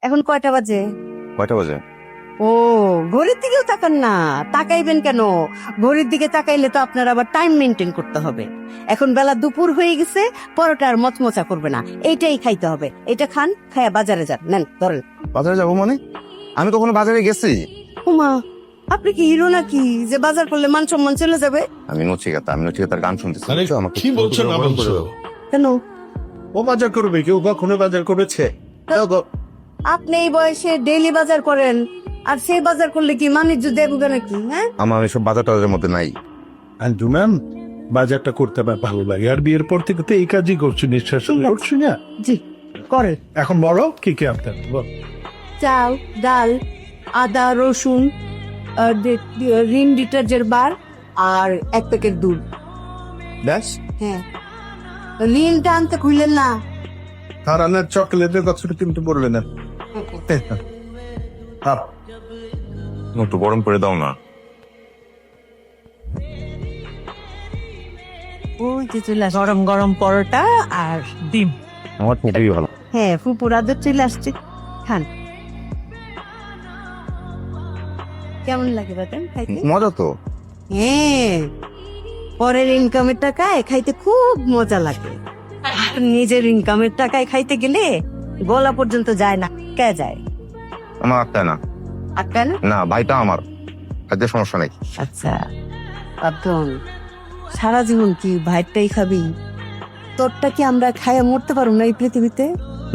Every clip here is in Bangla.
এখন কয়টা বাজে? কয়টা বাজে? ও, ঘড়ির দিকেও তাকান না। তাকাইবেন কেন? ঘড়ির দিকে তাকাইলে তো আপনার আবার টাইম মেনটেন করতে হবে। এখন বেলা দুপুর হয়ে গেছে, পরোটা আর মচমচা করবে না, এইটাই খাইতে হবে। এটা খান, খায়া বাজারে যান। নেন ধরেন। বাজারে যাবো মানে? আমি কখনো বাজারে গেছি? উমা, আপনি কি হিরো নাকি যে বাজার করলে মান সম্মান চলে যাবে? আমি নচিকেতার গান শুনতেছি। আরে বুঝছো? আমাকে কি বলছো না বলছো? কেন? ও বাজার করবে, কেউ কখনো বাজার করেছে? দাও গো। আপনি এই বয়সে ডেইলি বাজার করেন, আর সেই বাজার করলে কি বাণিজ্য দেখবে নাকি? হ্যাঁ, আমার এসব বাজার টাজারের মধ্যে নাই। আন্টু ম্যাম, বাজারটা করতে আমার ভালো লাগে, আর বিয়ের পর থেকে তো এই কাজই করছি, নিঃশ্বাস করছি না। জি করেন। এখন বলো কি কি আপনার বল। চাল, ডাল, আদা, রসুন, রিন ডিটারজেন্ট বার, আর 1 প্যাকেট দুধ। ব্যাস? হ্যাঁ, রিনটা আনতে খুললেন না। আর আপনার চকলেটের কথাটা কিন্তু বললে না। একটু গরম করে দাও না। ওই যে চলে আসছে। গরম গরম পরোটা আর ডিম। আমার খুবই ভালো। হ্যাঁ, ফুপুরাদের চলে আসছে, খান। কেমন লাগে বাদাম খাইতে? মজা তো। হ্যাঁ, পরের ইনকামের টাকায় খাইতে খুব মজা লাগে। আর নিজের ইনকামের টাকায় খাইতে গেলে গলা পর্যন্ত যায় না, কে যায়? আমার আত্মায় না। আটকান। না, ভাইটা আমার, খাইতে সমস্যা নেই। আচ্ছা আব্দুল, সারা জীবন কি ভাইটাই খাবি? তোরটা কি আমরা খাইয়া মরতে পারবো না এই পৃথিবীতে?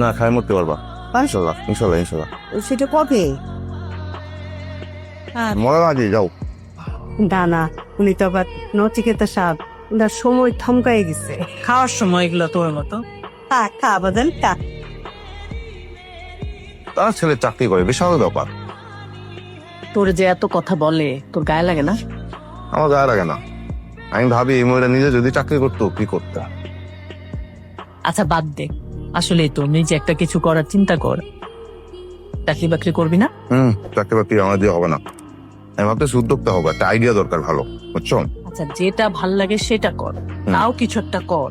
না, খাই মরতে পারবা। পারবো? ইনশাল্লাহ ইনশাল্লাহ ইনশাল্লাহ। সেটা কবে? মজা লাগে, যাও। না না, উনি তো আবার নচিকেতা সাপ, উনার সময় থমকায় গেছে। খাওয়ার সময় এগুলো তোর মতো। খা খা বাদান খা। তার ছেলে চাকরি করে, বিশাল ব্যাপার। তোর যে এত কথা বলে, তোর গায়ে লাগে না? আমার গায়ে লাগে না। আমি ভাবি এই মহিলা নিজে যদি চাকরি করতো কি করতো। আচ্ছা বাদ দে, আসলে তো নিজে একটা কিছু করার চিন্তা কর। চাকরি বাকরি করবি না? চাকরি বাকরি আমার দিয়ে হবে না। আমি ভাবতেছি উদ্যোক্তা হবে, একটা আইডিয়া দরকার ভালো, বুঝছো? আচ্ছা যেটা ভাল লাগে সেটা কর, তাও কিছু একটা কর।